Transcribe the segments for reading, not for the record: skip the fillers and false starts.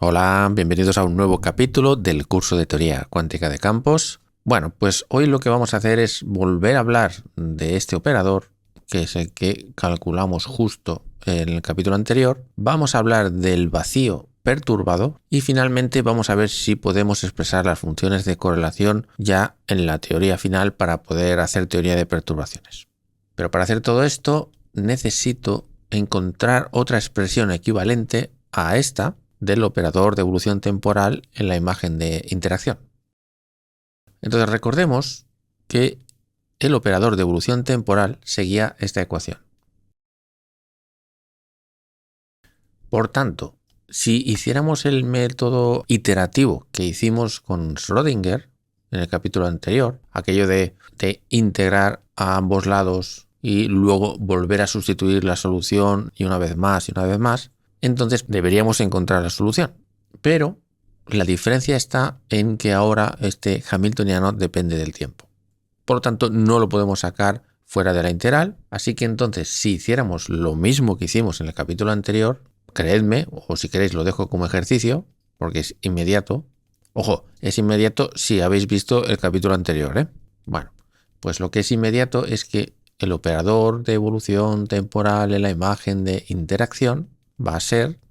Hola, bienvenidos a un nuevo capítulo del curso de teoría cuántica de campos. Bueno, pues hoy lo que vamos a hacer es volver a hablar de este operador, que es el que calculamos justo en el capítulo anterior. Vamos a hablar del vacío perturbado y finalmente vamos a ver si podemos expresar las funciones de correlación ya en la teoría final para poder hacer teoría de perturbaciones. Pero para hacer todo esto necesito encontrar otra expresión equivalente a esta del operador de evolución temporal en la imagen de interacción. Entonces recordemos que el operador de evolución temporal seguía esta ecuación. Por tanto, si hiciéramos el método iterativo que hicimos con Schrödinger en el capítulo anterior, aquello de integrar a ambos lados y luego volver a sustituir la solución y una vez más, entonces deberíamos encontrar la solución. Pero la diferencia está en que ahora este hamiltoniano depende del tiempo. Por lo tanto, no lo podemos sacar fuera de la integral. Así que entonces, si hiciéramos lo mismo que hicimos en el capítulo anterior, creedme, o si queréis lo dejo como ejercicio, porque es inmediato. Ojo, es inmediato si habéis visto el capítulo anterior, ¿eh? Bueno, pues lo que es inmediato es que el operador de evolución temporal en la imagen de interacción va a ser,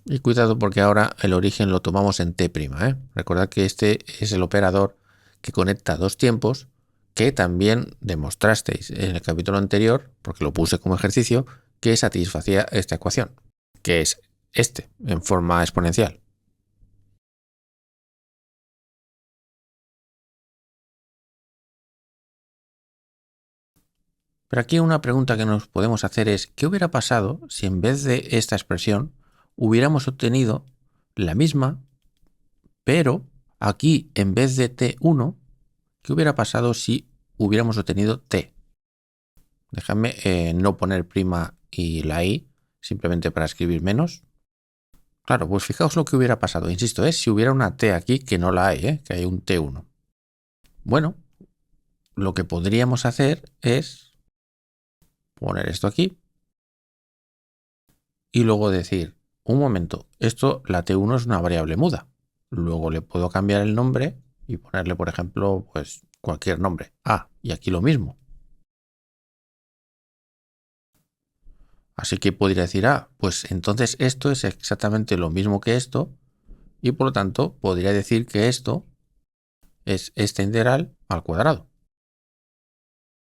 y cuidado porque ahora el origen lo tomamos en T', ¿eh? Recordad que este es el operador que conecta dos tiempos, que también demostrasteis en el capítulo anterior, porque lo puse como ejercicio, que satisfacía esta ecuación, que es este, en forma exponencial. Pero aquí una pregunta que nos podemos hacer es, ¿qué hubiera pasado si en vez de esta expresión hubiéramos obtenido la misma, pero aquí en vez de T1, ¿qué hubiera pasado si hubiéramos obtenido T? Déjame no poner prima y la I, simplemente para escribir menos. Claro, pues fijaos lo que hubiera pasado. Insisto, si hubiera una T aquí, que no la hay, que hay un T1. Bueno, lo que podríamos hacer es poner esto aquí y luego decir, un momento, la T1 es una variable muda. Luego le puedo cambiar el nombre y ponerle, por ejemplo, pues cualquier nombre. Y aquí lo mismo. Así que podría decir, pues entonces esto es exactamente lo mismo que esto y por lo tanto podría decir que esto es esta integral al cuadrado.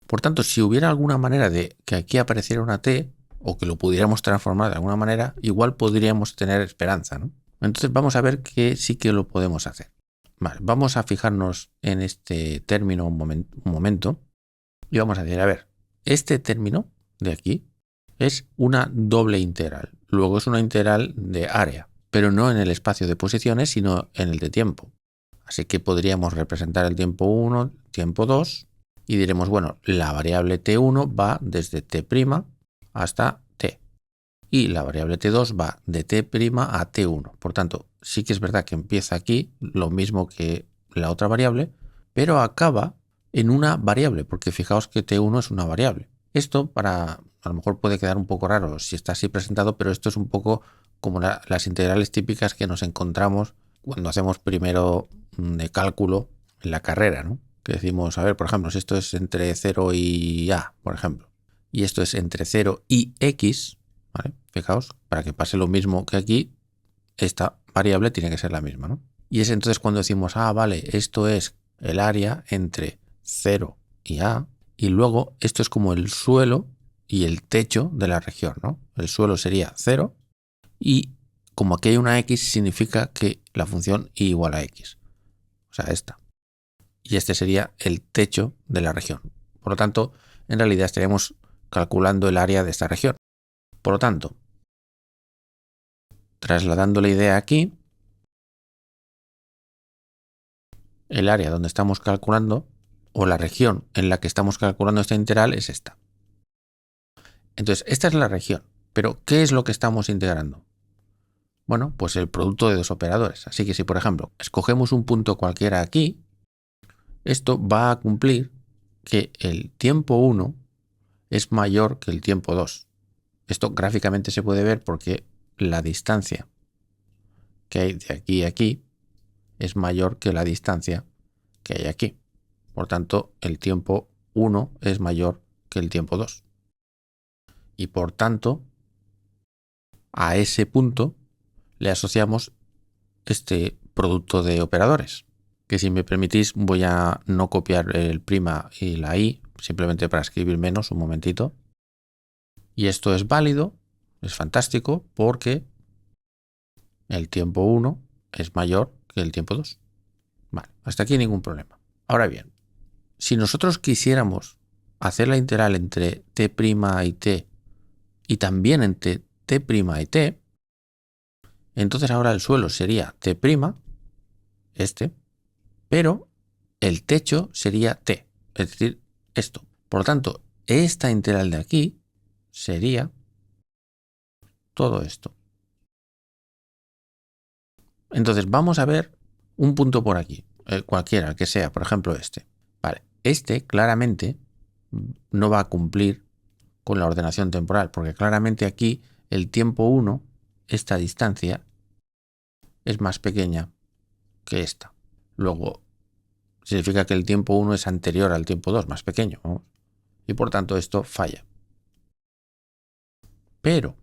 Por tanto, si hubiera alguna manera de que aquí apareciera una t o que lo pudiéramos transformar de alguna manera, igual podríamos tener esperanza, ¿no? Entonces vamos a ver que sí que lo podemos hacer. Vale, vamos a fijarnos en este término un momento y vamos a decir, a ver, este término de aquí es una doble integral. Luego es una integral de área, pero no en el espacio de posiciones, sino en el de tiempo. Así que podríamos representar el tiempo 1, tiempo 2, y diremos, bueno, la variable t1 va desde t' hasta t. Y la variable t2 va de t' a t1. Por tanto, sí que es verdad que empieza aquí lo mismo que la otra variable, pero acaba en una variable, porque fijaos que t1 es una variable. Esto a lo mejor puede quedar un poco raro si está así presentado, pero esto es un poco como las integrales típicas que nos encontramos cuando hacemos primero de cálculo en la carrera, ¿no? Que decimos, a ver, por ejemplo, si esto es entre 0 y a, por ejemplo, y esto es entre 0 y x, ¿vale? Fijaos, para que pase lo mismo que aquí, esta variable tiene que ser la misma, ¿no? Y es entonces cuando decimos, vale, esto es el área entre 0 y a, y luego esto es como el suelo y el techo de la región, ¿no? El suelo sería 0 y como aquí hay una x significa que la función y igual a x, o sea, esta. Y este sería el techo de la región. Por lo tanto, en realidad estaríamos calculando el área de esta región. Por lo tanto, trasladando la idea aquí, el área donde estamos calculando, o la región en la que estamos calculando esta integral es esta. Entonces, esta es la región. Pero, ¿qué es lo que estamos integrando? Bueno, pues el producto de dos operadores. Así que si, por ejemplo, escogemos un punto cualquiera aquí, esto va a cumplir que el tiempo 1 es mayor que el tiempo 2. Esto gráficamente se puede ver porque la distancia que hay de aquí a aquí es mayor que la distancia que hay aquí. Por tanto, el tiempo 1 es mayor que el tiempo 2. Y por tanto, a ese punto le asociamos este producto de operadores, que si me permitís voy a no copiar el prima y la i, simplemente para escribir menos un momentito. Y esto es válido, es fantástico, porque el tiempo 1 es mayor que el tiempo 2. Vale, hasta aquí ningún problema. Ahora bien, si nosotros quisiéramos hacer la integral entre t' y t y también entre t' y t, entonces ahora el suelo sería t', pero el techo sería t, es decir, esto. Por lo tanto, esta integral de aquí sería todo esto. Entonces vamos a ver un punto por aquí, cualquiera, que sea, por ejemplo este. Vale, este claramente no va a cumplir con la ordenación temporal, porque claramente aquí el tiempo 1, esta distancia, es más pequeña que esta. Luego, significa que el tiempo 1 es anterior al tiempo 2, más pequeño, ¿no? Y por tanto esto falla. Pero,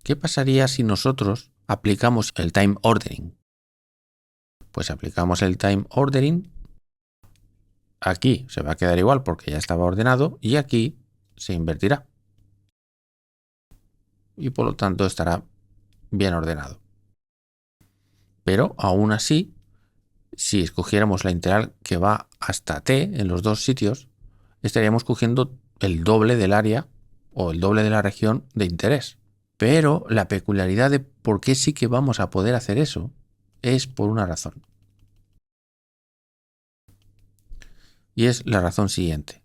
¿qué pasaría si nosotros aplicamos el time ordering? Pues aplicamos el time ordering, aquí se va a quedar igual porque ya estaba ordenado y aquí se invertirá. Y por lo tanto estará bien ordenado. Pero aún así, si escogiéramos la integral que va hasta t en los dos sitios, estaríamos cogiendo el doble del área o el doble de la región de interés. Pero la peculiaridad de por qué sí que vamos a poder hacer eso es por una razón. Y es la razón siguiente.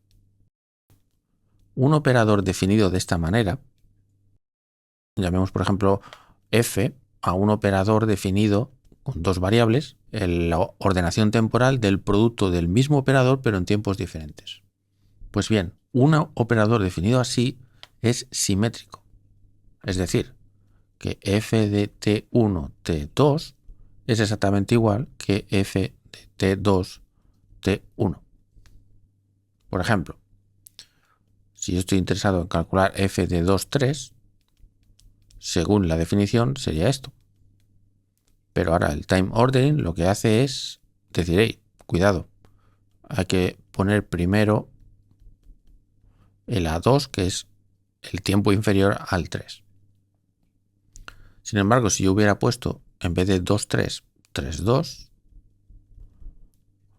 Un operador definido de esta manera, llamemos por ejemplo f a un operador definido con dos variables, la ordenación temporal del producto del mismo operador pero en tiempos diferentes. Pues bien, un operador definido así es simétrico. Es decir, que f de t1, t2 es exactamente igual que f de t2, t1. Por ejemplo, si yo estoy interesado en calcular f de 2, 3, según la definición sería esto. Pero ahora el time ordering lo que hace es decir, hey, cuidado, hay que poner primero el A2, que es el tiempo inferior al 3. Sin embargo, si yo hubiera puesto en vez de 2, 3, 3, 2,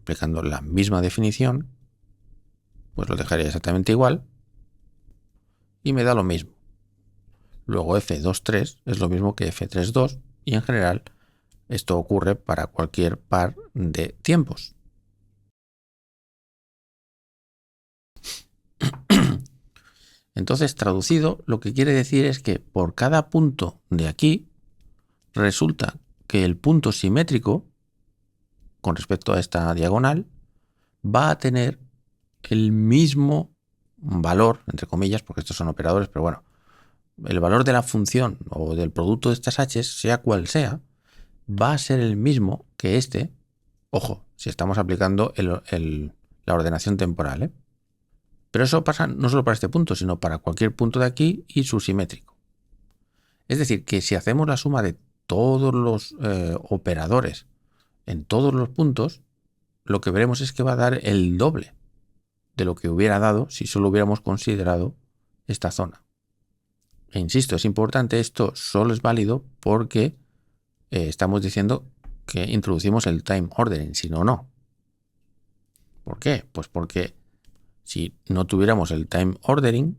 aplicando la misma definición, pues lo dejaría exactamente igual y me da lo mismo. Luego F2,3 es lo mismo que F3,2 y en general esto ocurre para cualquier par de tiempos. Entonces, traducido, lo que quiere decir es que por cada punto de aquí resulta que el punto simétrico con respecto a esta diagonal va a tener el mismo valor, entre comillas, porque estos son operadores, pero bueno, el valor de la función o del producto de estas h, sea cual sea, va a ser el mismo que este. Ojo, si estamos aplicando la ordenación temporal, ¿eh? Pero eso pasa no solo para este punto, sino para cualquier punto de aquí y su simétrico. Es decir, que si hacemos la suma de todos los operadores en todos los puntos, lo que veremos es que va a dar el doble de lo que hubiera dado si solo hubiéramos considerado esta zona. E insisto, es importante, esto solo es válido porque estamos diciendo que introducimos el time ordering, si no, no. ¿Por qué? Pues porque si no tuviéramos el time ordering,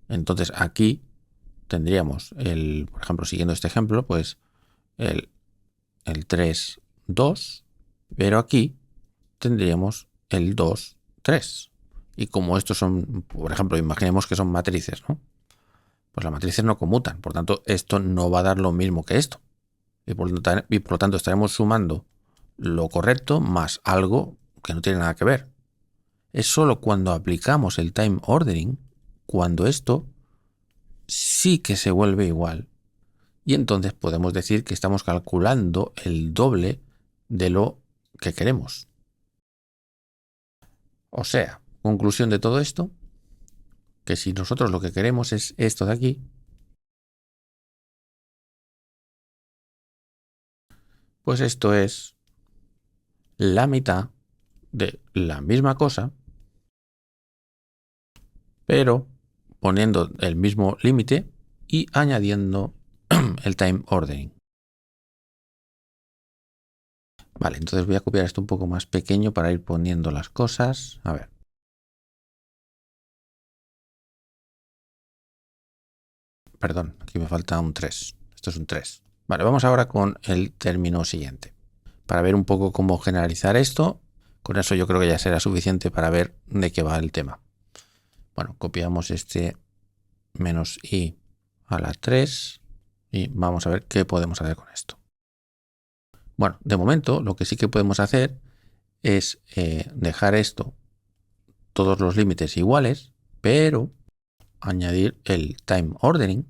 entonces aquí tendríamos por ejemplo, siguiendo este ejemplo, pues el 3, 2, pero aquí tendríamos el 2, 3. Y como estos son, por ejemplo, imaginemos que son matrices, ¿no? Pues las matrices no conmutan, por tanto, esto no va a dar lo mismo que esto. Y por lo tanto estaremos sumando lo correcto más algo que no tiene nada que ver. Es solo cuando aplicamos el time ordering, cuando esto sí que se vuelve igual y entonces podemos decir que estamos calculando el doble de lo que queremos. O sea, conclusión de todo esto, que si nosotros lo que queremos es esto de aquí, pues esto es la mitad de la misma cosa, pero poniendo el mismo límite y añadiendo el time ordering. Vale, entonces voy a copiar esto un poco más pequeño para ir poniendo las cosas. A ver. Perdón, aquí me falta un 3. Esto es un 3. Vale, vamos ahora con el término siguiente. Para ver un poco cómo generalizar esto, con eso yo creo que ya será suficiente para ver de qué va el tema. Bueno, copiamos este menos i a la 3 y vamos a ver qué podemos hacer con esto. Bueno, de momento lo que sí que podemos hacer es dejar esto, todos los límites iguales, pero añadir el time ordering.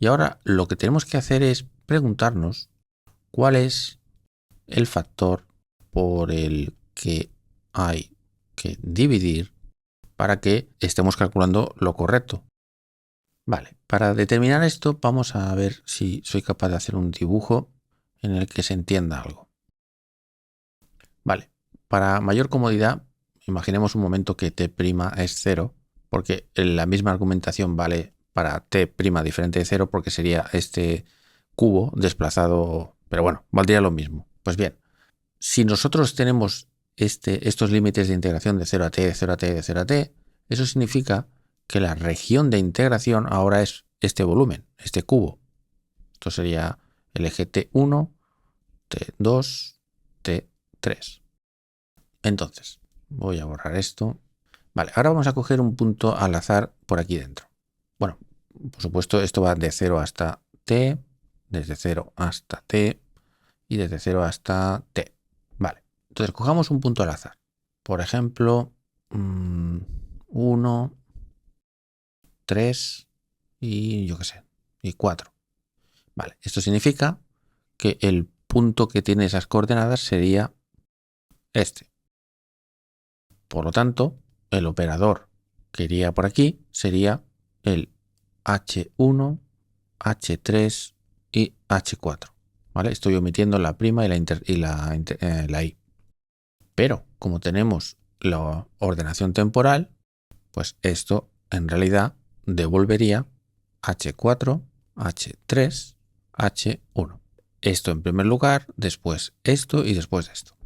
Y ahora lo que tenemos que hacer es preguntarnos cuál es el factor por el que hay que dividir para que estemos calculando lo correcto. Vale, para determinar esto vamos a ver si soy capaz de hacer un dibujo en el que se entienda algo. Vale, para mayor comodidad, imaginemos un momento que t' es 0, porque la misma argumentación vale para t' diferente de 0 porque sería este cubo desplazado, pero bueno, valdría lo mismo. Pues bien, si nosotros tenemos estos límites de integración de 0 a t, de 0 a t, de 0 a t, eso significa que la región de integración ahora es este volumen, este cubo. Esto sería el eje t1, t2, t3. Entonces, voy a borrar esto. Vale, ahora vamos a coger un punto al azar por aquí dentro. Bueno, por supuesto, esto va de 0 hasta t, desde 0 hasta t y desde 0 hasta t. Vale, entonces cojamos un punto al azar. Por ejemplo, 1, 3 y yo qué sé, y 4. Vale, esto significa que el punto que tiene esas coordenadas sería este. Por lo tanto, el operador que iría por aquí sería el H1, H3 y H4. ¿Vale? Estoy omitiendo la prima y la I. Pero como tenemos la ordenación temporal, pues esto en realidad devolvería H4, H3, H1. Esto en primer lugar, después esto y después esto.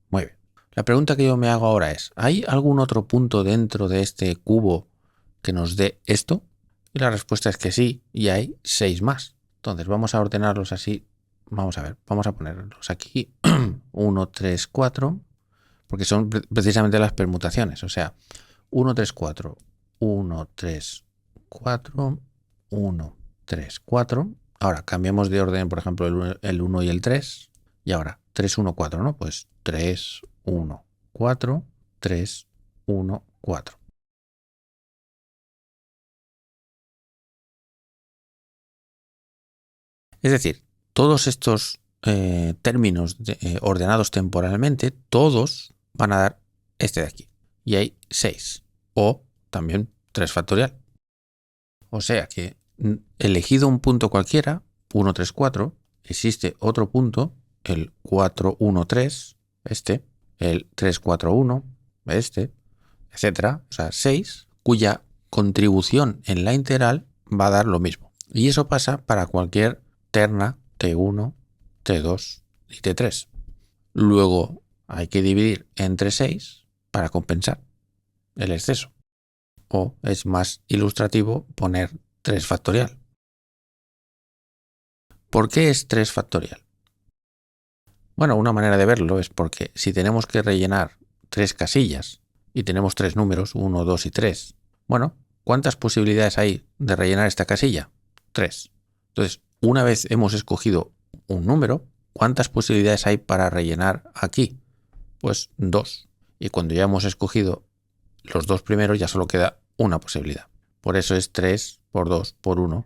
Muy bien. La pregunta que yo me hago ahora es, ¿hay algún otro punto dentro de este cubo que nos dé esto? Y la respuesta es que sí, y hay 6 más. Entonces vamos a ordenarlos así. Vamos a ver, vamos a ponerlos aquí. 1, 3, 4, porque son precisamente las permutaciones. O sea, 1, 3, 4, 1, 3, 4, 1, 3, 4. Ahora cambiamos de orden, por ejemplo, el 1 y el 3. Y ahora 3, 1, 4, ¿no? Pues 3, 1, 4, 3, 1, 4. Es decir, todos estos términos ordenados temporalmente, todos van a dar este de aquí. Y hay 6. O también 3 factorial. O sea que elegido un punto cualquiera, 1, 3, 4, existe otro punto, el 4, 1, 3, este, el 3, 4, 1, este, etcétera. O sea, 6, cuya contribución en la integral va a dar lo mismo. Y eso pasa para cualquier terna T1, T2 y T3. Luego hay que dividir entre 6 para compensar el exceso. O es más ilustrativo poner 3 factorial. ¿Por qué es 3 factorial? Bueno, una manera de verlo es porque si tenemos que rellenar 3 casillas y tenemos 3 números, 1, 2 y 3, bueno, ¿cuántas posibilidades hay de rellenar esta casilla? 3. Entonces, una vez hemos escogido un número, ¿cuántas posibilidades hay para rellenar aquí? Pues 2. Y cuando ya hemos escogido los 2 primeros, ya solo queda una posibilidad. Por eso es 3 por 2 por 1,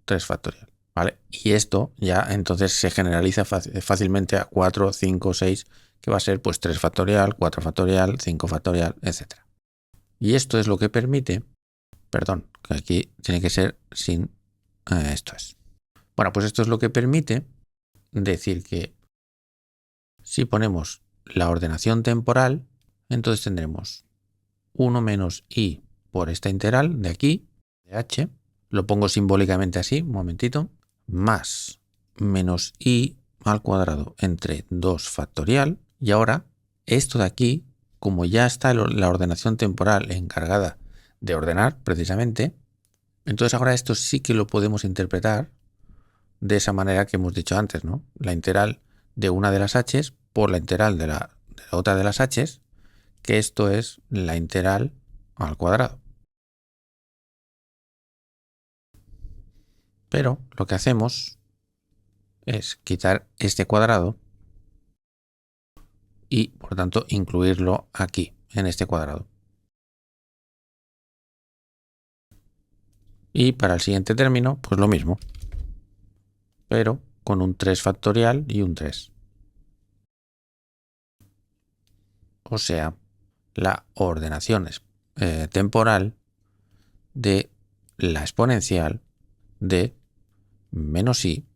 3 factorial. ¿vale? Y esto ya entonces se generaliza fácilmente a 4, 5, 6, que va a ser pues 3 factorial, 4 factorial, 5 factorial, etc. Y esto es lo que permite, perdón, que aquí tiene que ser sin esto es. Bueno, pues esto es lo que permite decir que si ponemos la ordenación temporal, entonces tendremos 1 menos i por esta integral de aquí, de h, lo pongo simbólicamente así, un momentito, más menos i al cuadrado entre 2 factorial, y ahora esto de aquí, como ya está la ordenación temporal encargada de ordenar precisamente, entonces ahora esto sí que lo podemos interpretar de esa manera que hemos dicho antes, ¿no? La integral de una de las h's por la integral de la otra de las h's, que esto es la integral al cuadrado. Pero lo que hacemos es quitar este cuadrado y, por tanto, incluirlo aquí, en este cuadrado. Y para el siguiente término, pues lo mismo, pero con un 3 factorial y un 3. O sea, la ordenación temporal de la exponencial de menos i,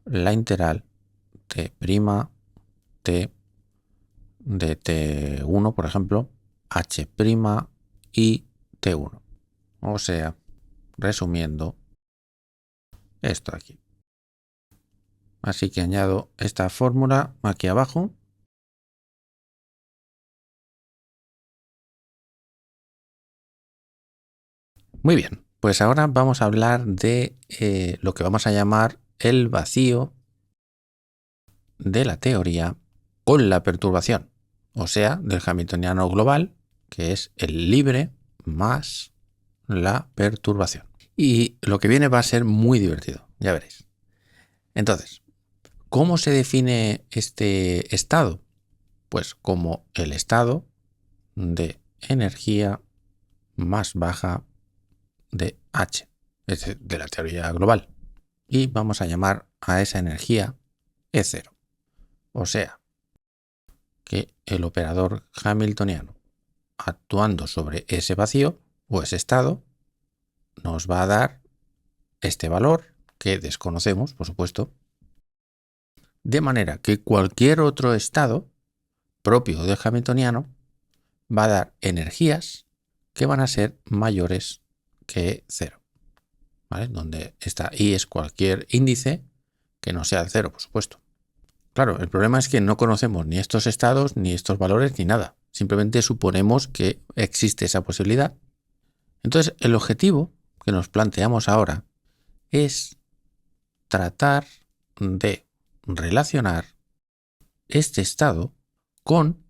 la integral t' t de t1, por ejemplo, h' y t1. O sea, resumiendo, esto aquí. Así que añado esta fórmula aquí abajo. Muy bien, pues ahora vamos a hablar de lo que vamos a llamar el vacío de la teoría con la perturbación, o sea, del hamiltoniano global, que es el libre más la perturbación. Y lo que viene va a ser muy divertido, ya veréis. Entonces, ¿cómo se define este estado? Pues como el estado de energía más baja de H, es decir, de la teoría global. Y vamos a llamar a esa energía E0. O sea, que el operador hamiltoniano actuando sobre ese vacío o ese estado nos va a dar este valor que desconocemos, por supuesto, de manera que cualquier otro estado propio del hamiltoniano va a dar energías que van a ser mayores que 0. ¿Vale? Donde está i es cualquier índice que no sea el 0, por supuesto. Claro, el problema es que no conocemos ni estos estados, ni estos valores, ni nada. Simplemente suponemos que existe esa posibilidad. Entonces, el objetivo que nos planteamos ahora es tratar de relacionar este estado con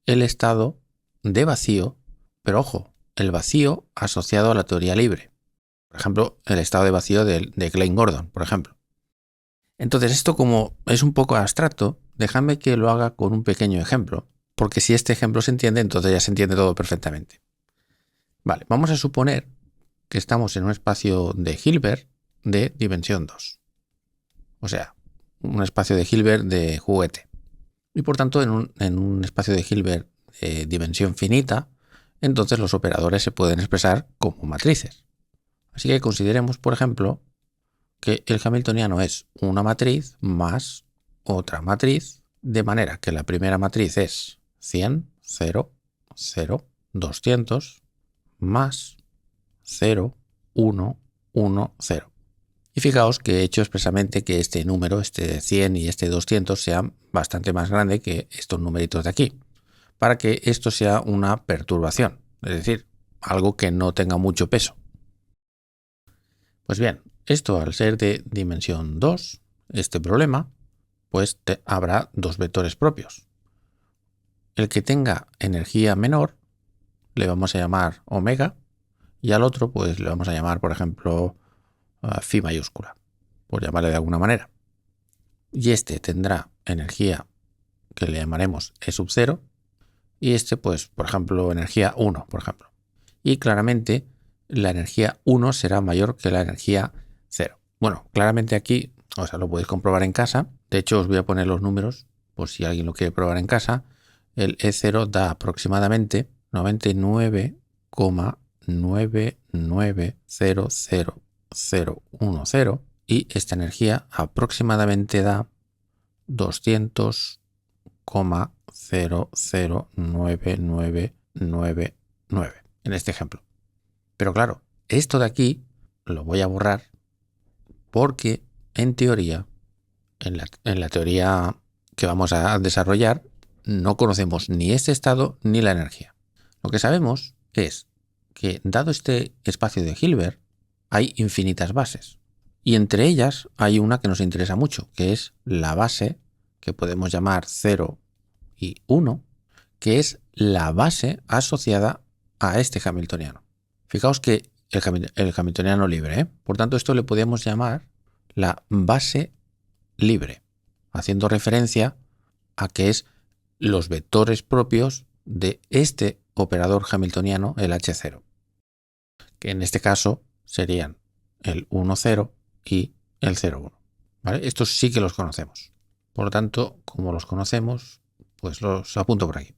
el estado de vacío, pero ojo, el vacío asociado a la teoría libre. Por ejemplo, el estado de vacío de Klein-Gordon, por ejemplo. Entonces, esto como es un poco abstracto, déjame que lo haga con un pequeño ejemplo, porque si este ejemplo se entiende, entonces ya se entiende todo perfectamente. Vale, vamos a suponer que estamos en un espacio de Hilbert de dimensión 2. O sea, un espacio de Hilbert de juguete. Y por tanto, en un espacio de Hilbert de dimensión finita, entonces los operadores se pueden expresar como matrices. Así que consideremos, por ejemplo, que el hamiltoniano es una matriz más otra matriz, de manera que la primera matriz es 100, 0, 0, 200, más 0, 1, 1, 0. Y fijaos que he hecho expresamente que este número, este 100 y este 200, sean bastante más grande que estos numeritos de aquí, para que esto sea una perturbación, es decir, algo que no tenga mucho peso. Pues bien, esto al ser de dimensión 2, este problema, pues habrá dos vectores propios. El que tenga energía menor le vamos a llamar omega y al otro pues le vamos a llamar, por ejemplo, phi mayúscula, por llamarle de alguna manera. Y este tendrá energía que le llamaremos E sub 0 y este pues, por ejemplo, energía 1, por ejemplo. Y claramente la energía 1 será mayor que la energía 0. Bueno, claramente aquí, o sea, lo podéis comprobar en casa. De hecho, os voy a poner los números por si alguien lo quiere probar en casa. El E0 da aproximadamente 99,99000010 y esta energía aproximadamente da 200,009999 en este ejemplo. Pero claro, esto de aquí lo voy a borrar porque en teoría, en la teoría que vamos a desarrollar, no conocemos ni este estado ni la energía. Lo que sabemos es que, dado este espacio de Hilbert, hay infinitas bases. Y entre ellas hay una que nos interesa mucho, que es la base que podemos llamar 0 y 1, que es la base asociada a este hamiltoniano. Fijaos que el hamiltoniano libre, ¿eh? Por tanto, esto le podemos llamar la base libre, haciendo referencia a que es los vectores propios de este operador hamiltoniano, el H0, que en este caso serían el 1,0 y el 0,1. ¿Vale? Estos sí que los conocemos. Por lo tanto, como los conocemos, pues los apunto por aquí.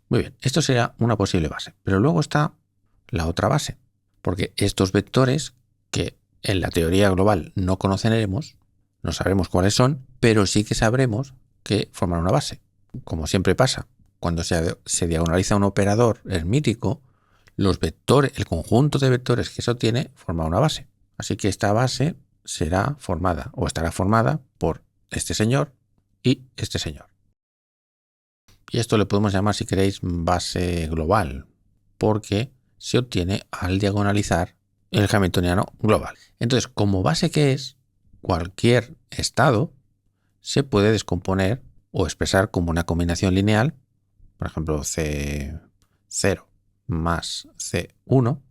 Muy bien, esto sería una posible base. Pero luego está la otra base, porque estos vectores que en la teoría global no conoceremos, no sabremos cuáles son, pero sí que sabremos que forman una base. Como siempre pasa, cuando se diagonaliza un operador hermítico, los vectores, el conjunto de vectores que eso tiene forma una base. Así que esta base será formada o estará formada por este señor y este señor. Y esto le podemos llamar, si queréis, base global, porque se obtiene al diagonalizar el hamiltoniano global. Entonces, como base que es, cualquier estado se puede descomponer o expresar como una combinación lineal, por ejemplo, C0 más C1,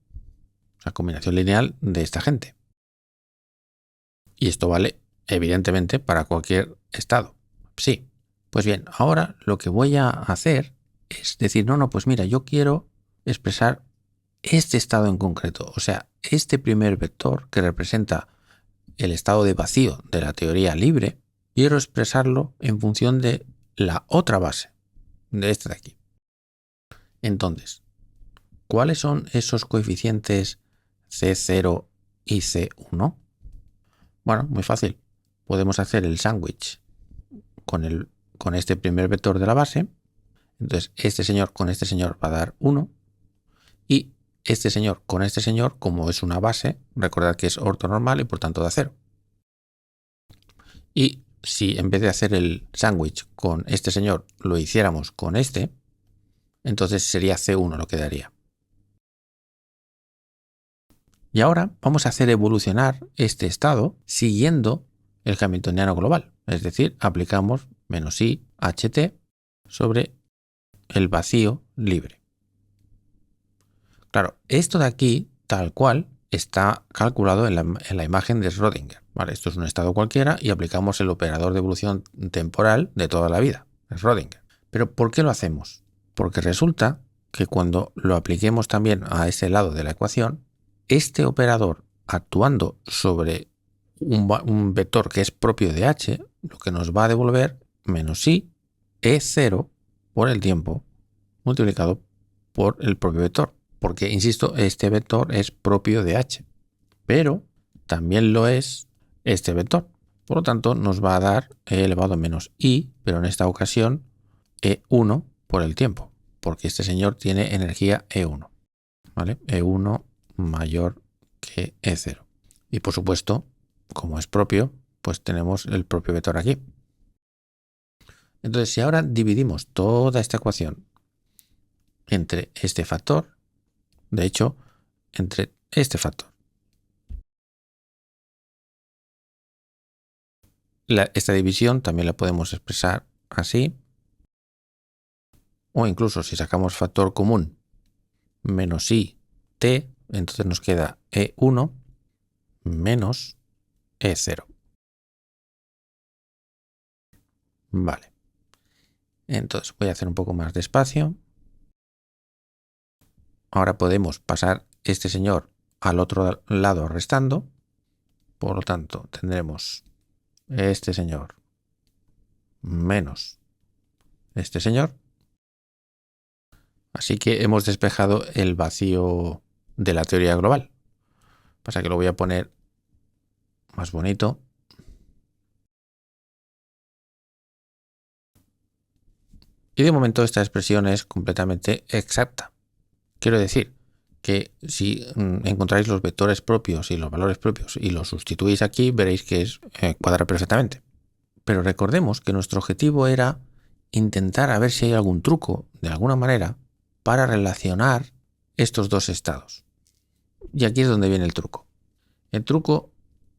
la combinación lineal de esta gente. Y esto vale, evidentemente, para cualquier estado. Sí. Pues bien, ahora lo que voy a hacer es decir, no, pues mira, yo quiero expresar este estado en concreto, o sea, este primer vector que representa el estado de vacío de la teoría libre, quiero expresarlo en función de la otra base, de esta de aquí. Entonces, ¿cuáles son esos coeficientes C0 y C1? Bueno, muy fácil. Podemos hacer el sándwich con este primer vector de la base. Entonces, este señor con este señor va a dar 1. Y este señor con este señor, como es una base, recordad que es ortonormal y por tanto da 0. Y si en vez de hacer el sándwich con este señor lo hiciéramos con este, entonces sería C1 lo que daría. Y ahora vamos a hacer evolucionar este estado siguiendo el hamiltoniano global. Es decir, aplicamos menos i ht sobre el vacío libre. Claro, esto de aquí, tal cual, está calculado en la imagen de Schrödinger. Vale, esto es un estado cualquiera y aplicamos el operador de evolución temporal de toda la vida, Schrödinger. Pero ¿por qué lo hacemos? Porque resulta que cuando lo apliquemos también a ese lado de la ecuación, este operador actuando sobre un vector que es propio de h, lo que nos va a devolver menos i e0 por el tiempo multiplicado por el propio vector. Porque, insisto, este vector es propio de h, pero también lo es este vector. Por lo tanto, nos va a dar e elevado a menos i, pero en esta ocasión e1 por el tiempo, porque este señor tiene energía e1. ¿Vale? E1 mayor que E0. Y por supuesto, como es propio, pues tenemos el propio vector aquí. Entonces, si ahora dividimos toda esta ecuación entre este factor, de hecho, entre este factor, esta división también la podemos expresar así, o incluso si sacamos factor común menos i t, entonces nos queda E1 menos E0. Vale. Entonces voy a hacer un poco más despacio. Ahora podemos pasar este señor al otro lado restando. Por lo tanto, tendremos este señor menos este señor. Así que hemos despejado el vacío de la teoría global. Pasa que lo voy a poner más bonito. Y de momento esta expresión es completamente exacta. Quiero decir que si encontráis los vectores propios y los valores propios y los sustituís aquí, veréis que cuadra perfectamente. Pero recordemos que nuestro objetivo era intentar a ver si hay algún truco, de alguna manera, para relacionar estos dos estados. Y aquí es donde viene el truco. El truco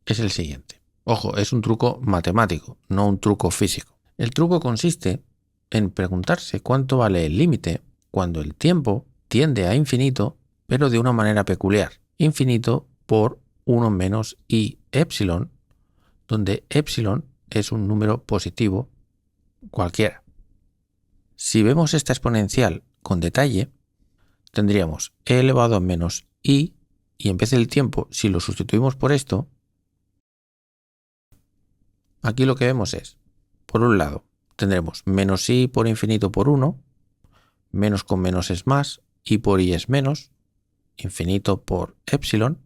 es el siguiente. Ojo, es un truco matemático, no un truco físico. El truco consiste en preguntarse cuánto vale el límite cuando el tiempo tiende a infinito, pero de una manera peculiar. Infinito por 1 menos i epsilon, donde epsilon es un número positivo cualquiera. Si vemos esta exponencial con detalle, tendríamos e elevado a menos i, y en vez del tiempo, si lo sustituimos por esto, aquí lo que vemos es, por un lado, tendremos menos i por infinito por 1, menos con menos es más, i por i es menos, infinito por epsilon,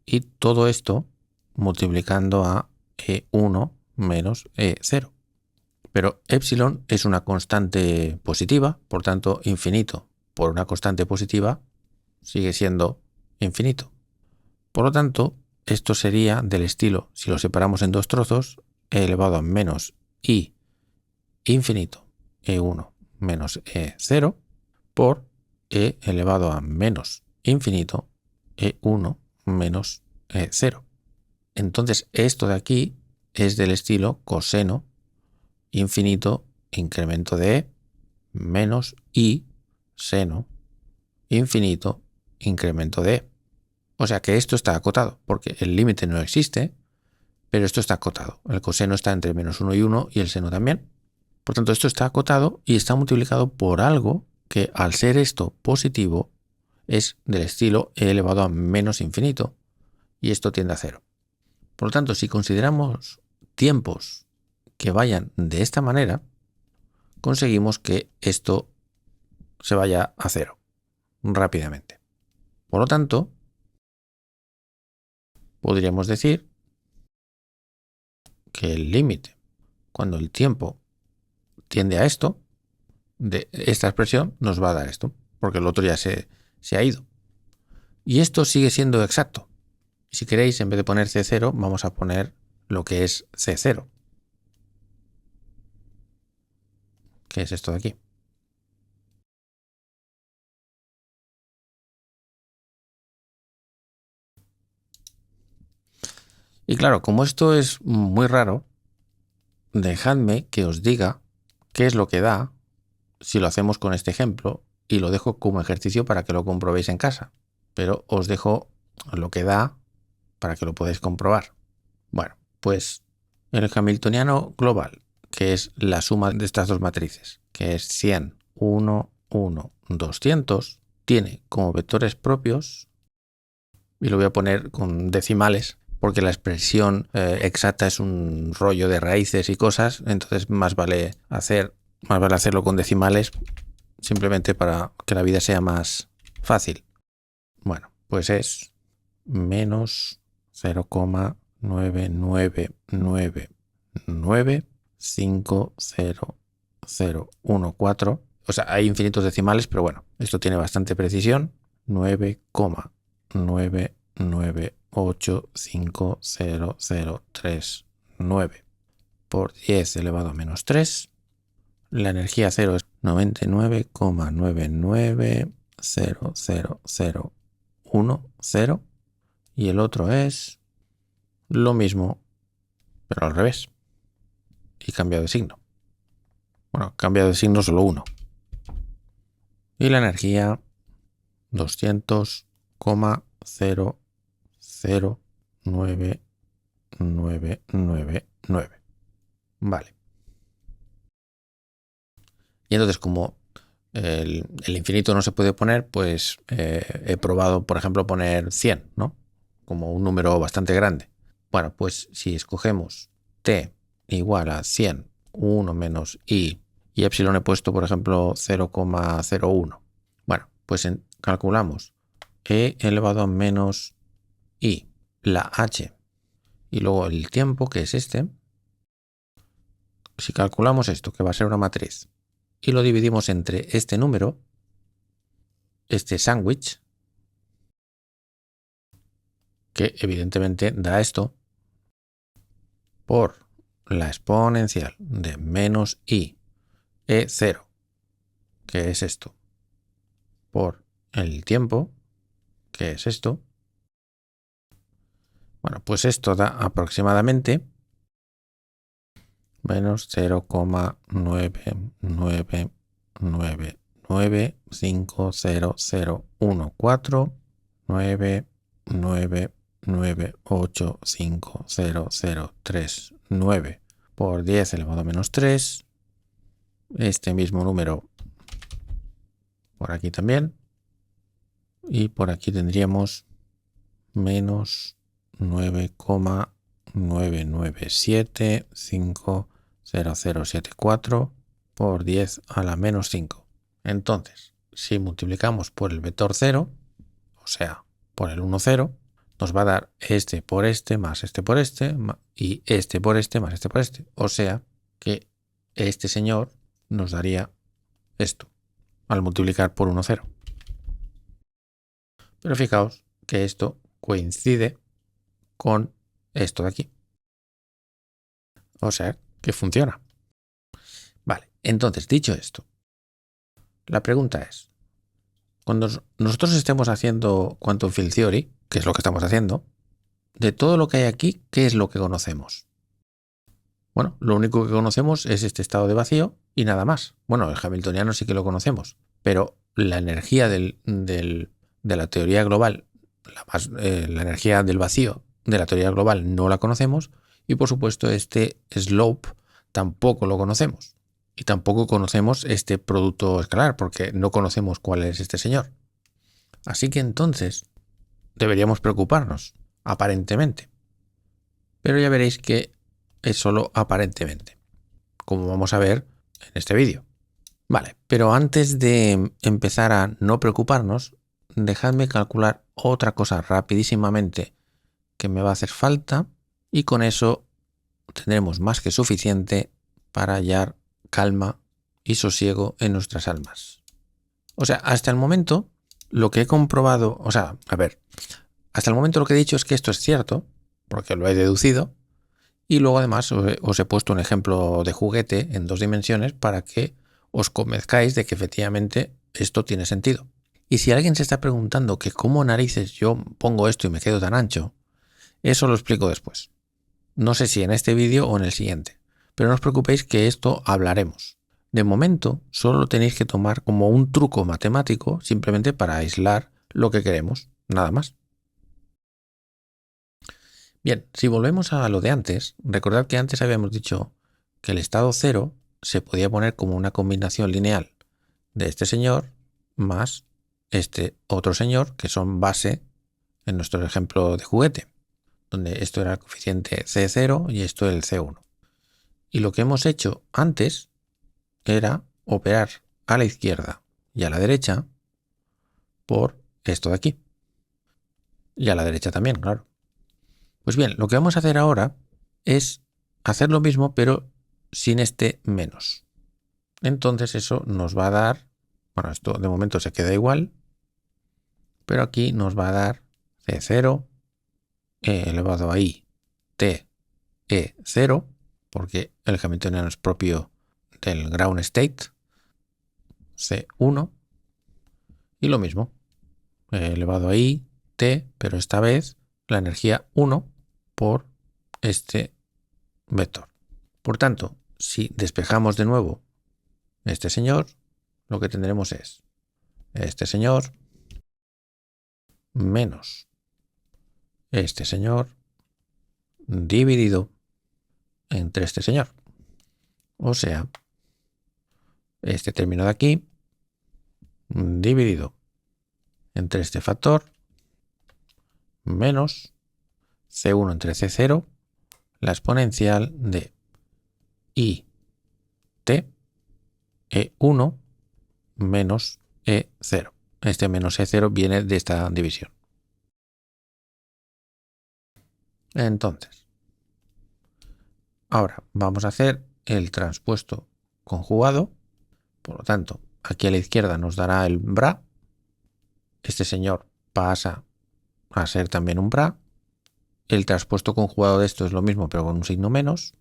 y todo esto multiplicando a e1 menos e0. Pero epsilon es una constante positiva, por tanto, infinito por una constante positiva sigue siendo infinito. Por lo tanto, esto sería del estilo, si lo separamos en dos trozos, e elevado a menos i infinito e1 menos e0 por e elevado a menos infinito e1 menos e0. Entonces, esto de aquí es del estilo coseno infinito incremento de e menos i seno infinito incremento de e. O sea que esto está acotado, porque el límite no existe, pero esto está acotado. El coseno está entre menos 1 y 1 y el seno también. Por tanto, esto está acotado y está multiplicado por algo que, al ser esto positivo, es del estilo e elevado a menos infinito, y esto tiende a 0. Por lo tanto, si consideramos tiempos que vayan de esta manera, conseguimos que esto se vaya a 0 rápidamente. Por lo tanto, podríamos decir que el límite, cuando el tiempo tiende a esto, de esta expresión nos va a dar esto, porque el otro ya se ha ido. Y esto sigue siendo exacto. Si queréis, en vez de poner C0, vamos a poner lo que es C0. ¿Qué es esto de aquí? Y claro, como esto es muy raro, dejadme que os diga qué es lo que da si lo hacemos con este ejemplo, y lo dejo como ejercicio para que lo comprobéis en casa. Pero os dejo lo que da para que lo podáis comprobar. Bueno, pues el hamiltoniano global, que es la suma de estas dos matrices, que es 100, 1, 1, 200, tiene como vectores propios, y lo voy a poner con decimales, porque la expresión exacta es un rollo de raíces y cosas, entonces más vale hacerlo con decimales, simplemente para que la vida sea más fácil. Bueno, pues es menos 0,999950014. O sea, hay infinitos decimales, pero bueno, esto tiene bastante precisión. 9,9985039 por 10 elevado a menos 3. La energía 0 es 99,990010 y el otro es lo mismo, pero al revés. Y cambiado de signo. Bueno, cambiado de signo solo uno. Y la energía 200,0009999. Vale. Y entonces, como el infinito no se puede poner, pues he probado, por ejemplo, poner 100, ¿no? Como un número bastante grande. Bueno, pues si escogemos t igual a 100, 1 menos i, y epsilon he puesto, por ejemplo, 0,01. Bueno, pues calculamos e elevado a menos i, la h, y luego el tiempo, que es este. Si calculamos esto, que va a ser una matriz, y lo dividimos entre este número, este sándwich, que evidentemente da esto, por la exponencial de menos i e0, que es esto, por el tiempo, que es esto. Bueno, pues esto da aproximadamente menos 0,999500499985003 por 10 elevado a menos 3. Este mismo número por aquí también. Y por aquí tendríamos menos 9,99750074 por 10 a la menos 5. Entonces, si multiplicamos por el vector 0, o sea, por el 1, 0, nos va a dar este por este, más este por este, y este por este, más este por este. O sea, que este señor nos daría esto, al multiplicar por 1, 0. Pero fijaos que esto coincide con esto de aquí. O sea, que funciona. Vale, entonces, dicho esto, la pregunta es, cuando nosotros estemos haciendo Quantum Field Theory, que es lo que estamos haciendo, de todo lo que hay aquí, ¿qué es lo que conocemos? Bueno, lo único que conocemos es este estado de vacío y nada más. Bueno, el hamiltoniano sí que lo conocemos, pero la energía de la teoría global, la energía del vacío de la teoría global no la conocemos, y por supuesto este slope tampoco lo conocemos. Y tampoco conocemos este producto escalar, porque no conocemos cuál es este señor. Así que entonces deberíamos preocuparnos, aparentemente. Pero ya veréis que es solo aparentemente, como vamos a ver en este vídeo. Vale, pero antes de empezar a no preocuparnos, dejadme calcular otra cosa rapidísimamente que me va a hacer falta, y con eso tendremos más que suficiente para hallar calma y sosiego en nuestras almas. O sea, hasta el momento lo que he comprobado, hasta el momento lo que he dicho es que esto es cierto, porque lo he deducido, y luego además os he puesto un ejemplo de juguete en 2 dimensiones para que os convenzcáis de que efectivamente esto tiene sentido. Y si alguien se está preguntando que cómo narices yo pongo esto y me quedo tan ancho, eso lo explico después. No sé si en este vídeo o en el siguiente, pero no os preocupéis que esto hablaremos. De momento, solo lo tenéis que tomar como un truco matemático simplemente para aislar lo que queremos, nada más. Bien, si volvemos a lo de antes, recordad que antes habíamos dicho que el estado 0 se podía poner como una combinación lineal de este señor más este otro señor, que son base en nuestro ejemplo de juguete, donde esto era el coeficiente C0 y esto el C1. Y lo que hemos hecho antes era operar a la izquierda y a la derecha por esto de aquí. Y a la derecha también, claro. Pues bien, lo que vamos a hacer ahora es hacer lo mismo, pero sin este menos. Entonces eso nos va a dar, bueno, esto de momento se queda igual, pero aquí nos va a dar C0 elevado a I T E0, porque el hamiltoniano es propio del ground state, C1, y lo mismo, elevado a I T, pero esta vez la energía 1 por este vector. Por tanto, si despejamos de nuevo este señor, lo que tendremos es este señor menos este señor dividido entre este señor. O sea, este término de aquí dividido entre este factor menos C1 entre C0, la exponencial de IT E1 menos E0. Este menos E0 viene de esta división. Entonces, ahora vamos a hacer el transpuesto conjugado. Por lo tanto, aquí a la izquierda nos dará el bra. Este señor pasa a ser también un bra. El transpuesto conjugado de esto es lo mismo, pero con un signo menos.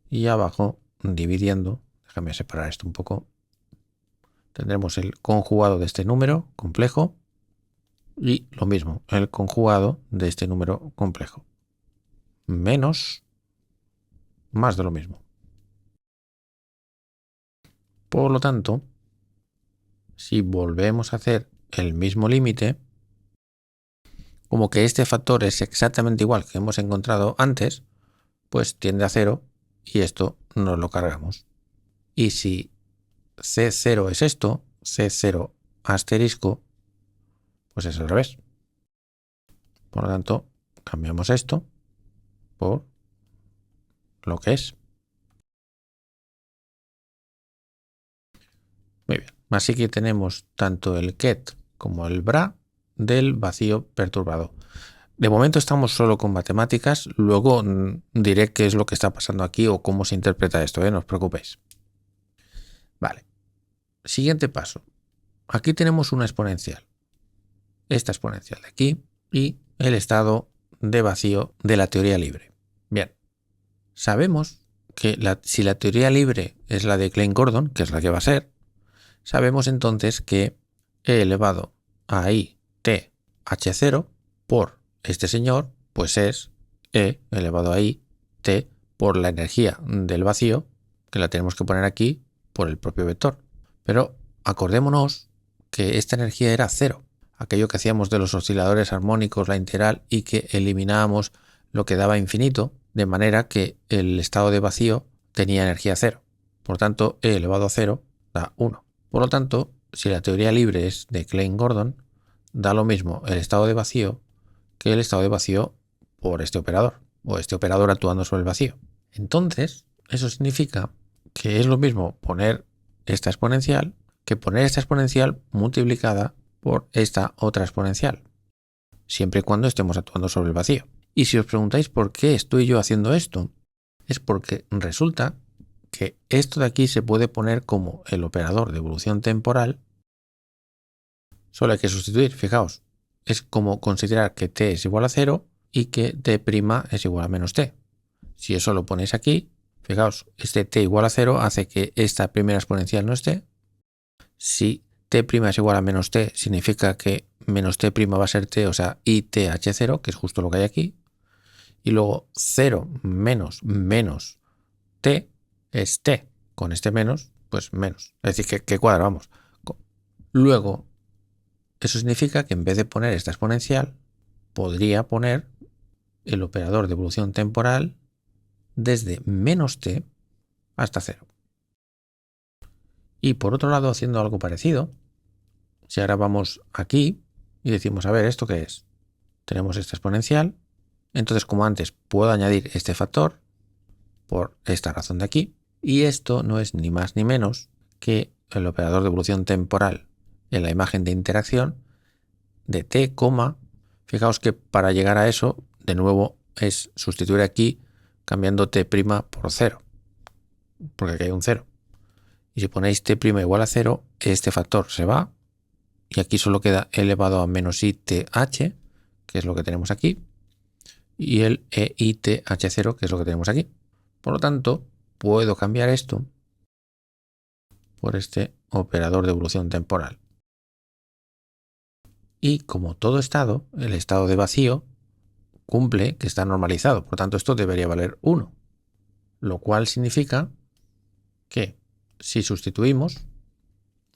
Y abajo, dividiendo, déjame separar esto un poco, tendremos el conjugado de este número complejo y lo mismo, el conjugado de este número complejo. Menos, más de lo mismo. Por lo tanto, si volvemos a hacer el mismo límite, como que este factor es exactamente igual que hemos encontrado antes, pues tiende a 0 y esto nos lo cargamos. Y si C0 es esto, C0 asterisco, pues es al revés. Por lo tanto, cambiamos esto por lo que es. Muy bien. Así que tenemos tanto el ket como el bra del vacío perturbado. De momento estamos solo con matemáticas, luego diré qué es lo que está pasando aquí o cómo se interpreta esto, no os preocupéis. Vale. Siguiente paso. Aquí tenemos una exponencial. Esta exponencial de aquí y el estado de vacío de la teoría libre. Bien. Sabemos que si la teoría libre es la de Klein-Gordon, que es la que va a ser, sabemos entonces que E elevado a I T H0 por este señor, pues es E elevado a I T por la energía del vacío, que la tenemos que poner aquí por el propio vector. Pero acordémonos que esta energía era cero, aquello que hacíamos de los osciladores armónicos, la integral, y que eliminábamos lo que daba infinito, de manera que el estado de vacío tenía energía cero. Por tanto, E elevado a 0 da 1. Por lo tanto, si la teoría libre es de Klein-Gordon, da lo mismo el estado de vacío que el estado de vacío por este operador, o este operador actuando sobre el vacío. Entonces, eso significa que es lo mismo poner esta exponencial que poner esta exponencial multiplicada por esta otra exponencial, siempre y cuando estemos actuando sobre el vacío. Y si os preguntáis por qué estoy yo haciendo esto, es porque resulta que esto de aquí se puede poner como el operador de evolución temporal. Solo hay que sustituir, fijaos. Es como considerar que t es igual a 0 y que t' es igual a menos t. Si eso lo ponéis aquí, fijaos, este t igual a 0 hace que esta primera exponencial no esté. Si t' es igual a menos t, significa que menos t' va a ser t, o sea, ITH0, que es justo lo que hay aquí. Y luego 0 menos t es t. Con este menos, pues menos. Es decir, que cuadra, vamos. Luego, eso significa que en vez de poner esta exponencial, podría poner el operador de evolución temporal desde menos t hasta 0. Y por otro lado, haciendo algo parecido, si ahora vamos aquí y decimos, a ver, ¿esto qué es? Tenemos esta exponencial, entonces como antes puedo añadir este factor por esta razón de aquí, y esto no es ni más ni menos que el operador de evolución temporal en la imagen de interacción de t, fijaos que para llegar a eso, de nuevo, es sustituir aquí cambiando t' por 0, porque aquí hay un 0. Y si ponéis t' igual a 0, este factor se va, y aquí solo queda elevado a menos ITH, que es lo que tenemos aquí, y el EITH0, que es lo que tenemos aquí. Por lo tanto, puedo cambiar esto por este operador de evolución temporal. Y como todo estado, el estado de vacío cumple que está normalizado. Por tanto, esto debería valer 1. Lo cual significa que si sustituimos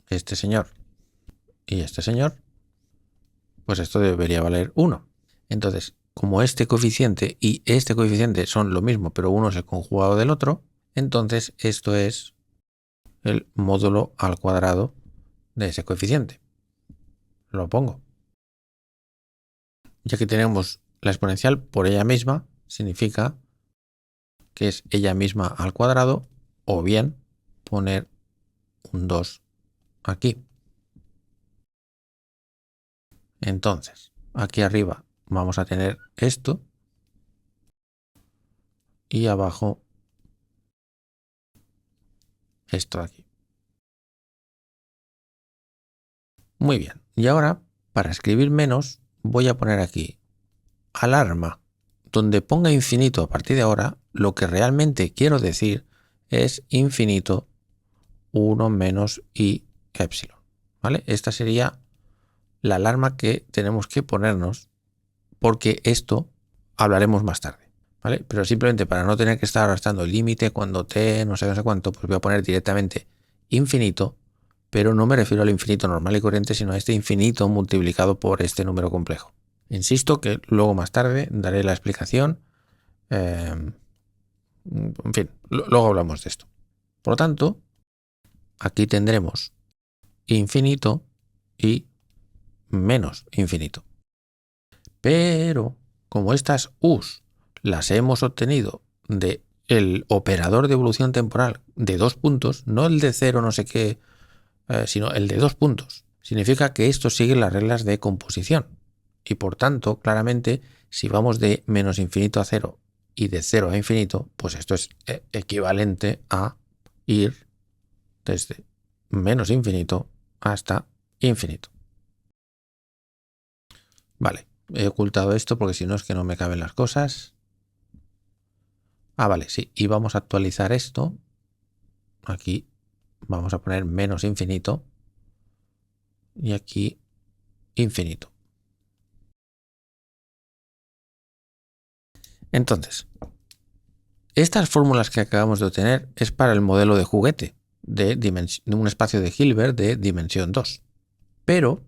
este señor y este señor, pues esto debería valer 1. Entonces, como este coeficiente y este coeficiente son lo mismo, pero uno es el conjugado del otro, entonces esto es el módulo al cuadrado de ese coeficiente. Lo pongo. Ya que tenemos la exponencial por ella misma significa que es ella misma al cuadrado, o bien poner un 2 aquí. Entonces, aquí arriba vamos a tener esto y abajo esto de aquí. Muy bien. Y ahora, para escribir menos, voy a poner aquí alarma. Donde ponga infinito a partir de ahora, lo que realmente quiero decir es infinito 1 menos i epsilon. ¿Vale? Esta sería la alarma que tenemos que ponernos, porque esto hablaremos más tarde. ¿Vale? Pero simplemente para no tener que estar arrastrando el límite cuando t no sé cuánto, pues voy a poner directamente infinito, pero no me refiero al infinito normal y corriente, sino a este infinito multiplicado por este número complejo. Insisto que luego más tarde daré la explicación. En fin, luego hablamos de esto. Por lo tanto, aquí tendremos infinito y menos infinito. Pero como estas u's las hemos obtenido de el operador de evolución temporal de 2 puntos, no el de 0 no sé qué, sino el de 2 puntos, significa que esto sigue las reglas de composición. Y por tanto, claramente, si vamos de menos infinito a 0 y de 0 a infinito, pues esto es equivalente a ir desde menos infinito hasta infinito. Vale, he ocultado esto porque si no es que no me caben las cosas. Ah, vale, sí. Y vamos a actualizar esto. Aquí vamos a poner menos infinito. Y aquí infinito. Entonces, estas fórmulas que acabamos de obtener es para el modelo de juguete de un espacio de Hilbert de dimensión 2. Pero,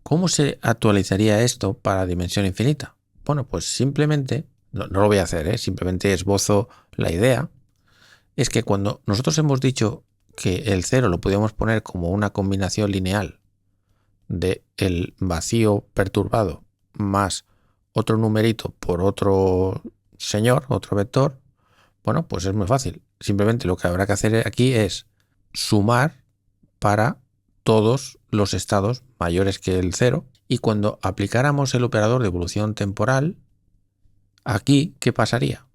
¿cómo se actualizaría esto para dimensión infinita? Bueno, pues simplemente, no lo voy a hacer, simplemente esbozo la idea, es que cuando nosotros hemos dicho que el 0 lo podíamos poner como una combinación lineal de el vacío perturbado más otro numerito por otro señor, otro vector, bueno, pues es muy fácil. Simplemente lo que habrá que hacer aquí es sumar para todos los estados mayores que el 0, y cuando aplicáramos el operador de evolución temporal, aquí, ¿qué pasaría?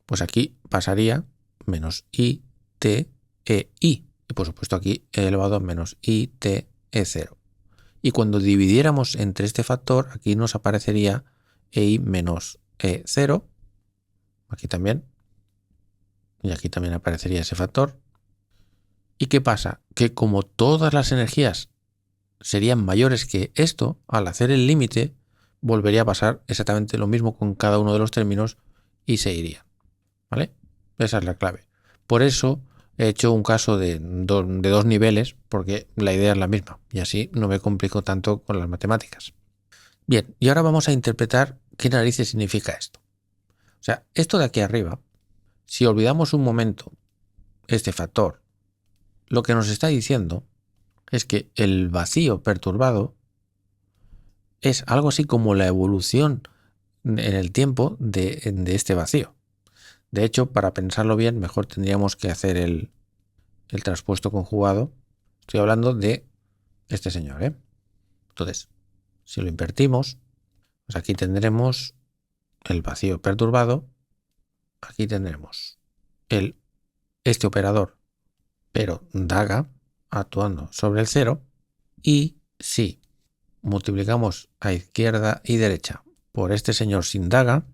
Pues aquí pasaría menos i, t, e, i. Y por supuesto aquí e elevado a menos i, t, e 0. Y cuando dividiéramos entre este factor, aquí nos aparecería ei menos e 0. Aquí también. Y aquí también aparecería ese factor. ¿Y qué pasa? Que como todas las energías serían mayores que esto, al hacer el límite, volvería a pasar exactamente lo mismo con cada uno de los términos y se iría. ¿Vale? Esa es la clave. Por eso he hecho un caso de dos niveles, porque la idea es la misma y así no me complico tanto con las matemáticas. Bien, y ahora vamos a interpretar qué narices significa esto. O sea, esto de aquí arriba, si olvidamos un momento este factor, lo que nos está diciendo es que el vacío perturbado es algo así como la evolución en el tiempo de este vacío. De hecho, para pensarlo bien, mejor tendríamos que hacer el traspuesto conjugado. Estoy hablando de este señor, ¿eh? Entonces, si lo invertimos, pues aquí tendremos el vacío perturbado. Aquí tendremos este operador, pero daga, actuando sobre el 0. Y si multiplicamos a izquierda y derecha por este señor sin daga,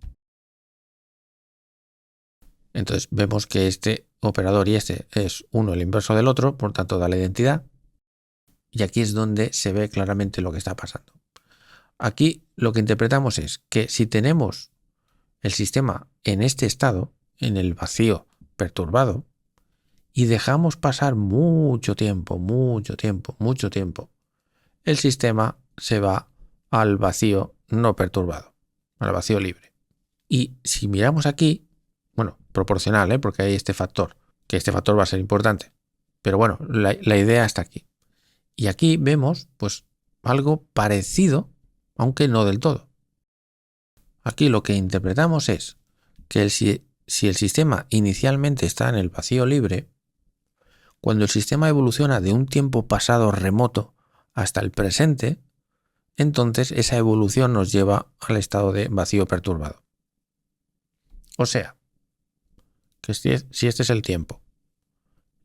entonces vemos que este operador y este es uno el inverso del otro, por tanto da la identidad. Y aquí es donde se ve claramente lo que está pasando. Aquí lo que interpretamos es que si tenemos el sistema en este estado, en el vacío perturbado, y dejamos pasar mucho tiempo, el sistema se va al vacío no perturbado, al vacío libre. Y si miramos aquí, bueno, proporcional, porque hay este factor, que este factor va a ser importante. Pero bueno, la idea está aquí. Y aquí vemos pues algo parecido, aunque no del todo. Aquí lo que interpretamos es que si el sistema inicialmente está en el vacío libre, cuando el sistema evoluciona de un tiempo pasado remoto hasta el presente, entonces esa evolución nos lleva al estado de vacío perturbado. O sea, que si este es el tiempo,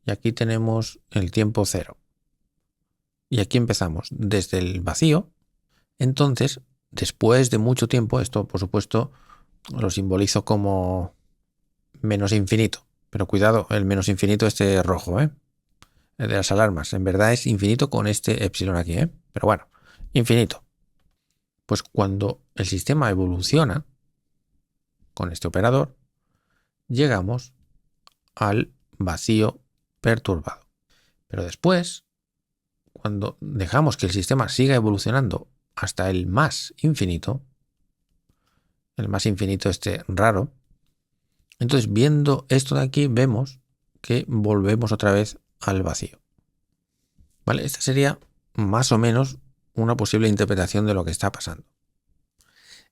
y aquí tenemos el tiempo cero, y aquí empezamos desde el vacío, entonces, después de mucho tiempo, esto por supuesto lo simbolizo como menos infinito, pero cuidado, el menos infinito este rojo, el de las alarmas, en verdad es infinito con este epsilon aquí, pero bueno, infinito. Pues cuando el sistema evoluciona con este operador, llegamos al vacío perturbado. Pero después, cuando dejamos que el sistema siga evolucionando hasta el más infinito este raro, entonces viendo esto de aquí vemos que volvemos otra vez al vacío. ¿Vale? Esta sería más o menos una posible interpretación de lo que está pasando.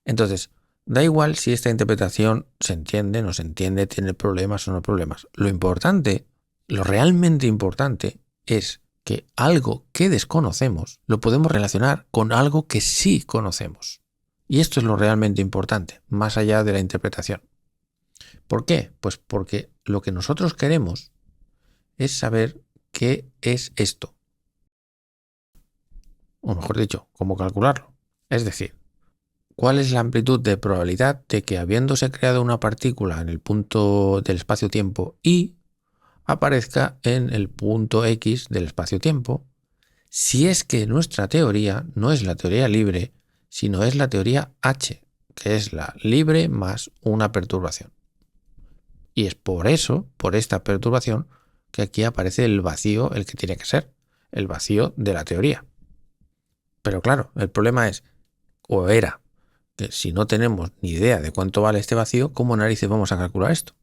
Entonces, da igual si esta interpretación se entiende, no se entiende, tiene problemas o no problemas. Lo importante, lo realmente importante, es que algo que desconocemos lo podemos relacionar con algo que sí conocemos. Y esto es lo realmente importante, más allá de la interpretación. ¿Por qué? Pues porque lo que nosotros queremos es saber qué es esto. O mejor dicho, cómo calcularlo. Es decir, ¿cuál es la amplitud de probabilidad de que habiéndose creado una partícula en el punto del espacio-tiempo y aparezca en el punto X del espacio-tiempo, si es que nuestra teoría no es la teoría libre, sino es la teoría H, que es la libre más una perturbación? Y es por eso, por esta perturbación, que aquí aparece el vacío, el que tiene que ser, el vacío de la teoría. Pero claro, el problema es, o era, que si no tenemos ni idea de cuánto vale este vacío, ¿cómo narices vamos a calcular esto?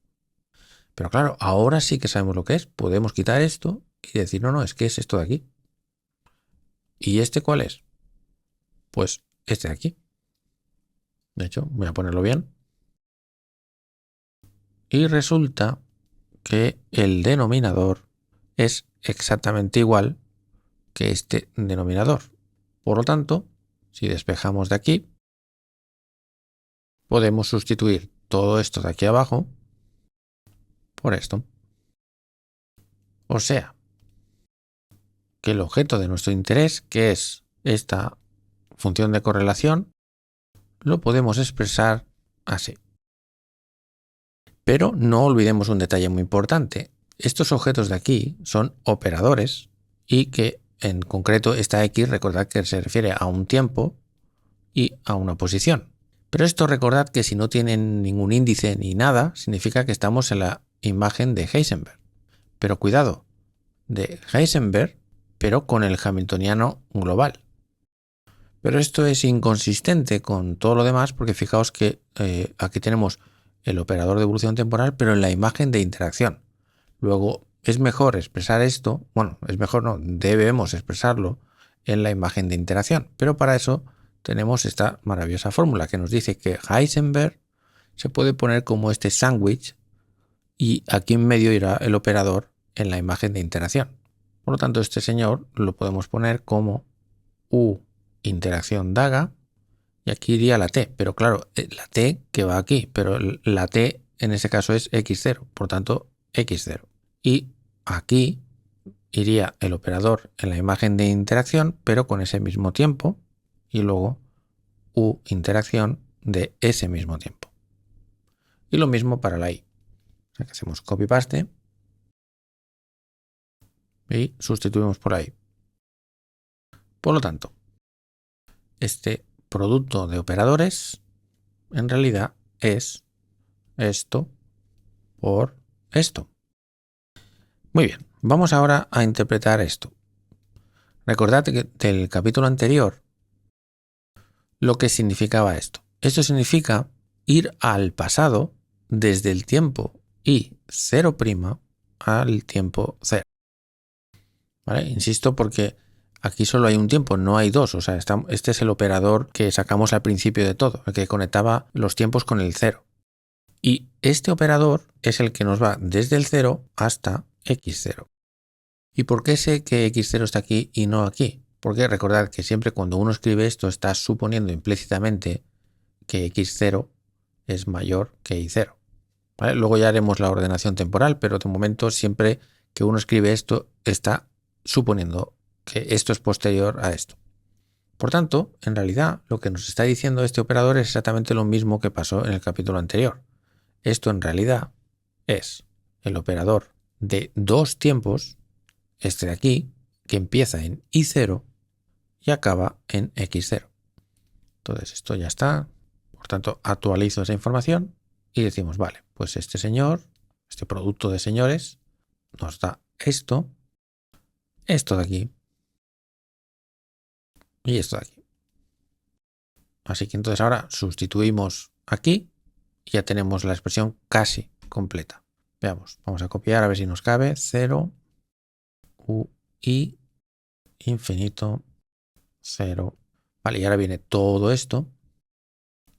Pero claro, ahora sí que sabemos lo que es. Podemos quitar esto y decir, no, es que es esto de aquí. ¿Y este cuál es? Pues este de aquí. De hecho, voy a ponerlo bien. Y resulta que el denominador es exactamente igual que este denominador. Por lo tanto, si despejamos de aquí, podemos sustituir todo esto de aquí abajo por esto. O sea, que el objeto de nuestro interés, que es esta función de correlación, lo podemos expresar así. Pero no olvidemos un detalle muy importante. Estos objetos de aquí son operadores y que en concreto esta X, recordad que se refiere a un tiempo y a una posición. Pero esto recordad que si no tienen ningún índice ni nada, significa que estamos en la imagen de Heisenberg. Pero cuidado, de Heisenberg, pero con el hamiltoniano global. Pero esto es inconsistente con todo lo demás porque fijaos que aquí tenemos el operador de evolución temporal, pero en la imagen de interacción. Luego, es mejor expresar esto, bueno, es mejor no, debemos expresarlo en la imagen de interacción. Pero para eso tenemos esta maravillosa fórmula que nos dice que Heisenberg se puede poner como este sándwich y aquí en medio irá el operador en la imagen de interacción. Por lo tanto, este señor lo podemos poner como U interacción daga y aquí iría la T, pero claro, la T que va aquí, pero la T en este caso es X0, por tanto X0. Y aquí iría el operador en la imagen de interacción, pero con ese mismo tiempo y luego U interacción de ese mismo tiempo. Y lo mismo para la I. O sea que hacemos copy-paste y sustituimos por ahí. Por lo tanto, este producto de operadores en realidad es esto por esto. Muy bien, vamos ahora a interpretar esto. Recordad que del capítulo anterior lo que significaba esto. Esto significa ir al pasado desde el tiempo I0' al tiempo 0. ¿Vale? Insisto porque aquí solo hay un tiempo, no hay dos. O sea, este es el operador que sacamos al principio de todo, el que conectaba los tiempos con el 0. Y este operador es el que nos va desde el 0 hasta x0. ¿Y por qué sé que x0 está aquí y no aquí? Porque recordad que siempre cuando uno escribe esto está suponiendo implícitamente que x0 es mayor que y0. ¿Vale? Luego ya haremos la ordenación temporal, pero de momento siempre que uno escribe esto está suponiendo que esto es posterior a esto. Por tanto, en realidad lo que nos está diciendo este operador es exactamente lo mismo que pasó en el capítulo anterior. Esto en realidad es el operador de dos tiempos, este de aquí, que empieza en y0 y acaba en x0. Entonces esto ya está. Por tanto, actualizo esa información y decimos, vale, pues este señor, este producto de señores, nos da esto de aquí y esto de aquí. Así que entonces ahora sustituimos aquí y ya tenemos la expresión casi completa. Veamos, vamos a copiar a ver si nos cabe. 0, u, i, infinito, 0. Vale, y ahora viene todo esto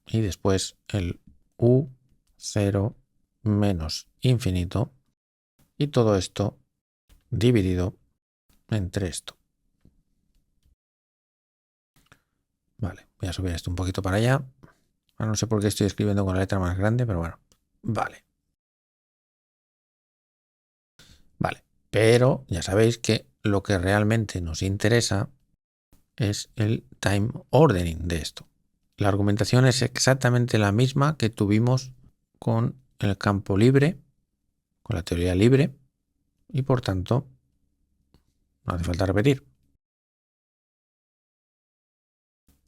y después el u, 0, menos infinito y todo esto dividido entre esto. Vale, voy a subir esto un poquito para allá. Ahora no sé por qué estoy escribiendo con la letra más grande, pero bueno. Vale. Vale. Pero ya sabéis que lo que realmente nos interesa es el time ordering de esto. La argumentación es exactamente la misma que tuvimos con el campo libre, con la teoría libre, y por tanto no hace falta repetir.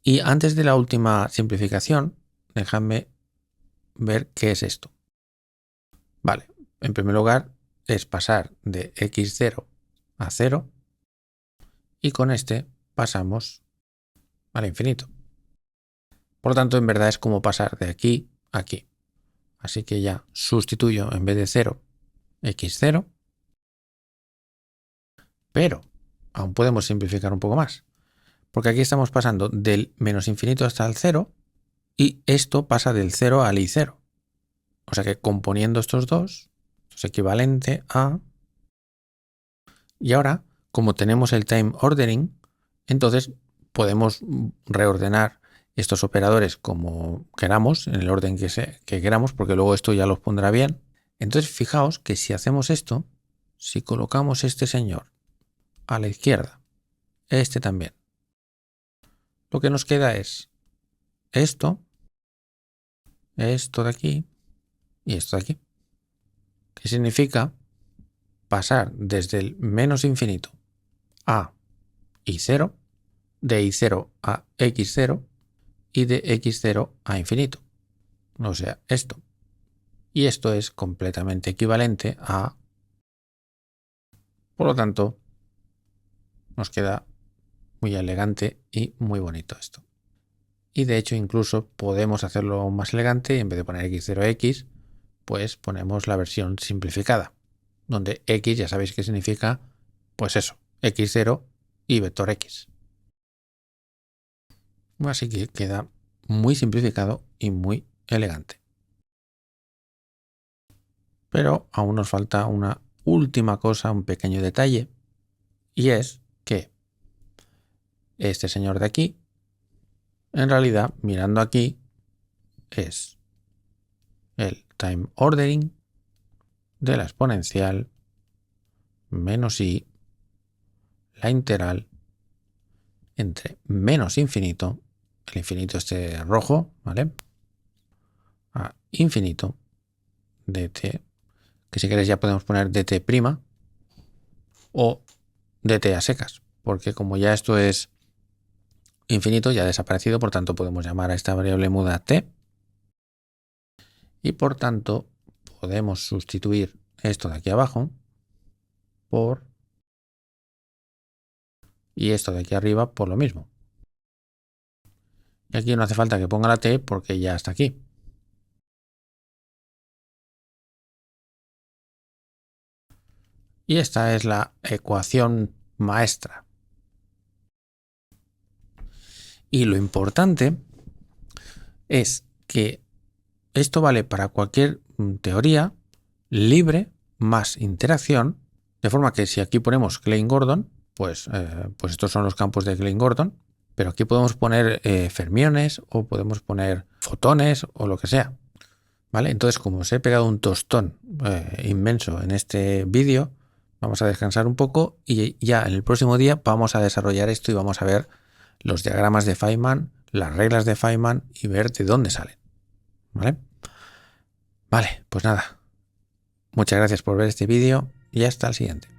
Y antes de la última simplificación, dejadme ver qué es esto. Vale, en primer lugar es pasar de x0 a 0 y con este pasamos al infinito. Por lo tanto, en verdad es como pasar de aquí a aquí. Así que ya sustituyo en vez de 0, x0, pero aún podemos simplificar un poco más, porque aquí estamos pasando del menos infinito hasta el 0 y esto pasa del 0 al i0. O sea que componiendo estos dos es equivalente a... Y ahora, como tenemos el time ordering, entonces podemos reordenar estos operadores como queramos, en el orden que queramos, porque luego esto ya los pondrá bien. Entonces fijaos que si hacemos esto, si colocamos este señor a la izquierda, este también, lo que nos queda es esto de aquí y esto de aquí, que significa pasar desde el menos infinito a i0, de i0 a x0 y de x0 a infinito. O sea, esto. Y esto es completamente equivalente a... Por lo tanto, nos queda muy elegante y muy bonito esto. Y de hecho incluso podemos hacerlo aún más elegante y en vez de poner x0x, pues ponemos la versión simplificada, donde x ya sabéis que significa, pues eso, x0 y vector x. Así que queda muy simplificado y muy elegante. Pero aún nos falta una última cosa, un pequeño detalle, y es que este señor de aquí, en realidad, mirando aquí, es el time ordering de la exponencial menos i, la integral entre menos infinito, el infinito este rojo, ¿vale? A infinito dt, que si queréis ya podemos poner dt' o dt a secas, porque como ya esto es infinito, ya ha desaparecido, por tanto podemos llamar a esta variable muda t y por tanto podemos sustituir esto de aquí abajo por y esto de aquí arriba por lo mismo. Y aquí no hace falta que ponga la t porque ya está aquí. Y esta es la ecuación maestra Y lo importante es que esto vale para cualquier teoría libre más interacción, de forma que si aquí ponemos Klein-Gordon, pues estos son los campos de Klein-Gordon, pero aquí podemos poner fermiones o podemos poner fotones o lo que sea. ¿Vale? Entonces, como os he pegado un tostón inmenso en este vídeo, vamos a descansar un poco y ya en el próximo día vamos a desarrollar esto y vamos a ver los diagramas de Feynman, las reglas de Feynman y ver de dónde salen. ¿Vale? Vale, pues nada. Muchas gracias por ver este vídeo y hasta el siguiente.